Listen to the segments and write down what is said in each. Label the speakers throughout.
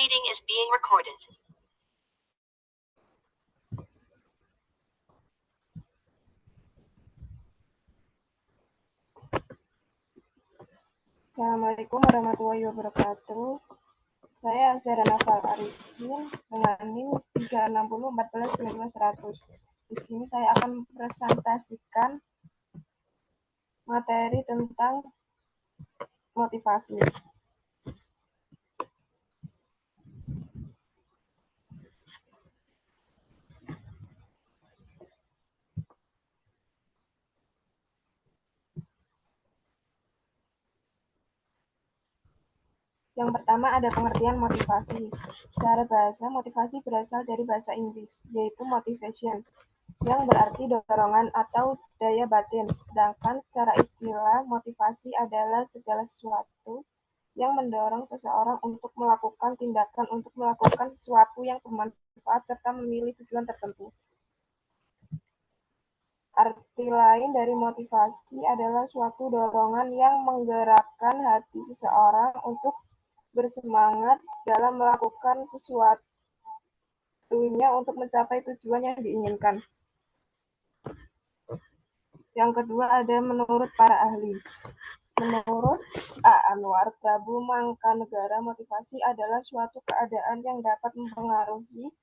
Speaker 1: meeting is being recorded.
Speaker 2: Assalamualaikum warahmatullahi wabarakatuh. Saya Asyara Nafal Arifin dengan NIM 360142200. Di sini saya akan presentasikan materi tentang motivasi. Yang pertama ada pengertian motivasi. Secara bahasa, motivasi berasal dari bahasa Inggris, yaitu motivation, yang berarti dorongan atau daya batin. Sedangkan secara istilah, motivasi adalah segala sesuatu yang mendorong seseorang untuk melakukan tindakan untuk melakukan sesuatu yang bermanfaat serta memilih tujuan tertentu. Arti lain dari motivasi adalah suatu dorongan yang menggerakkan hati seseorang untuk bersemangat dalam melakukan sesuatunya untuk mencapai tujuan yang diinginkan. Yang kedua ada menurut para ahli. Menurut A. Anwar Prabu Mangkanegara, motivasi adalah suatu keadaan yang dapat mempengaruhi,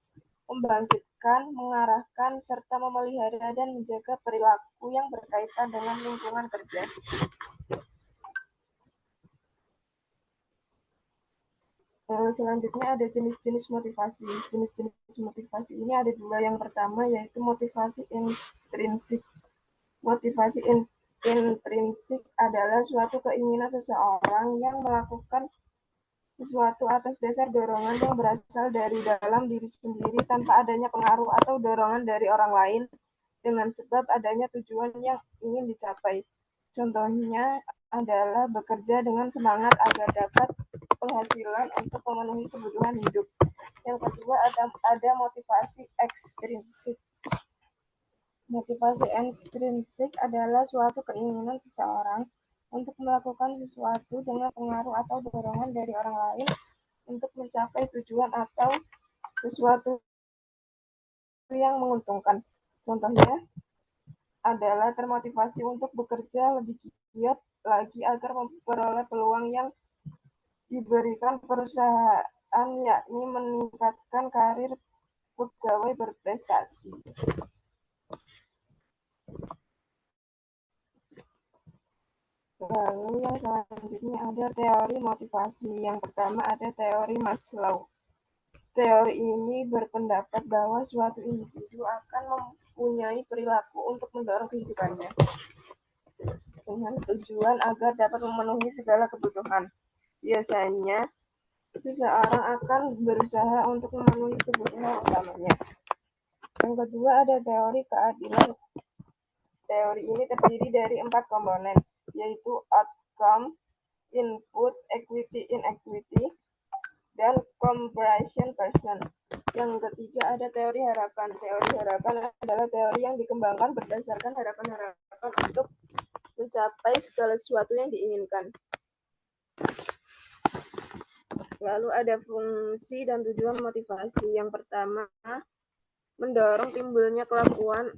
Speaker 2: membangkitkan, mengarahkan, serta memelihara dan menjaga perilaku yang berkaitan dengan lingkungan kerja. Selanjutnya ada jenis-jenis motivasi. Jenis-jenis motivasi ini ada dua. Yang pertama yaitu motivasi intrinsik. Motivasi intrinsik adalah suatu keinginan seseorang yang melakukan sesuatu atas dasar dorongan yang berasal dari dalam diri sendiri tanpa adanya pengaruh atau dorongan dari orang lain dengan sebab adanya tujuan yang ingin dicapai. Contohnya adalah bekerja dengan semangat agar dapat penghasilan untuk memenuhi kebutuhan hidup. Yang kedua ada motivasi ekstrinsik. Motivasi ekstrinsik adalah suatu keinginan seseorang untuk melakukan sesuatu dengan pengaruh atau dorongan dari orang lain untuk mencapai tujuan atau sesuatu yang menguntungkan. Contohnya adalah termotivasi untuk bekerja lebih giat lagi agar memperoleh peluang yang diberikan perusahaan, yakni meningkatkan karir pegawai berprestasi. Lalu yang selanjutnya ada teori motivasi. Yang pertama ada teori Maslow. Teori ini berpendapat bahwa suatu individu akan mempunyai perilaku untuk mendorong kehidupannya dengan tujuan agar dapat memenuhi segala kebutuhan. Biasanya, seseorang akan berusaha untuk memenuhi kebutuhan utamanya. Yang kedua ada teori keadilan. Teori ini terdiri dari 4 komponen, yaitu outcome, input, equity, inequity, dan comparison person. Yang ketiga ada teori harapan. Teori harapan adalah teori yang dikembangkan berdasarkan harapan-harapan untuk mencapai segala sesuatu yang diinginkan. Lalu ada fungsi dan tujuan motivasi. Yang pertama, mendorong timbulnya kelakuan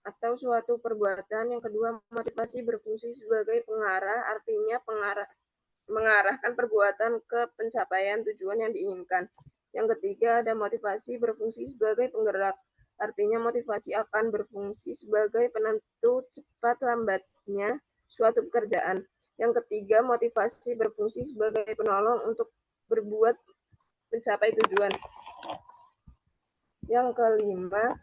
Speaker 2: atau suatu perbuatan. Yang kedua, motivasi berfungsi sebagai pengarah, artinya mengarahkan perbuatan ke pencapaian tujuan yang diinginkan. Yang ketiga, ada motivasi berfungsi sebagai penggerak, artinya motivasi akan berfungsi sebagai penentu cepat lambatnya suatu pekerjaan. Yang ketiga, motivasi berfungsi sebagai penolong untuk berbuat mencapai tujuan. Yang kelima,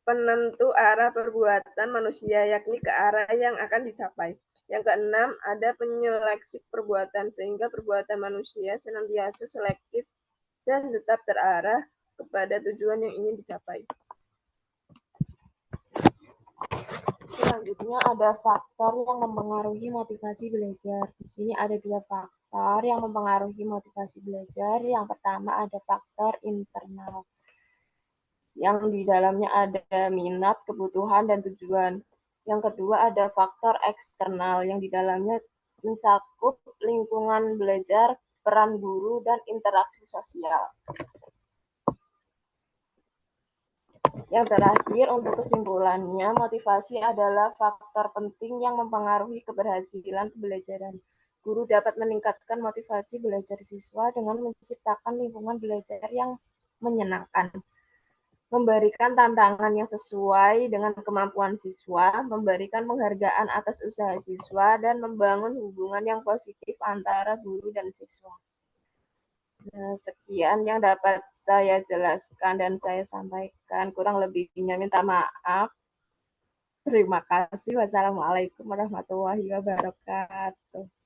Speaker 2: penentu arah perbuatan manusia, yakni ke arah yang akan dicapai. Yang keenam, ada penyeleksi perbuatan, sehingga perbuatan manusia senantiasa selektif dan tetap terarah kepada tujuan yang ingin dicapai. Selanjutnya ada faktor yang mempengaruhi motivasi belajar. Di sini ada dua faktor yang mempengaruhi motivasi belajar. Yang pertama ada faktor internal, yang di dalamnya ada minat, kebutuhan, dan tujuan. Yang kedua ada faktor eksternal, yang di dalamnya mencakup lingkungan belajar, peran guru, dan interaksi sosial. Yang terakhir, untuk kesimpulannya, motivasi adalah faktor penting yang mempengaruhi keberhasilan pembelajaran. Guru dapat meningkatkan motivasi belajar siswa dengan menciptakan lingkungan belajar yang menyenangkan, memberikan tantangan yang sesuai dengan kemampuan siswa, memberikan penghargaan atas usaha siswa, dan membangun hubungan yang positif antara guru dan siswa. Nah, sekian yang dapat saya jelaskan dan saya sampaikan. Kurang lebihnya minta maaf. Terima kasih. Wassalamualaikum warahmatullahi wabarakatuh.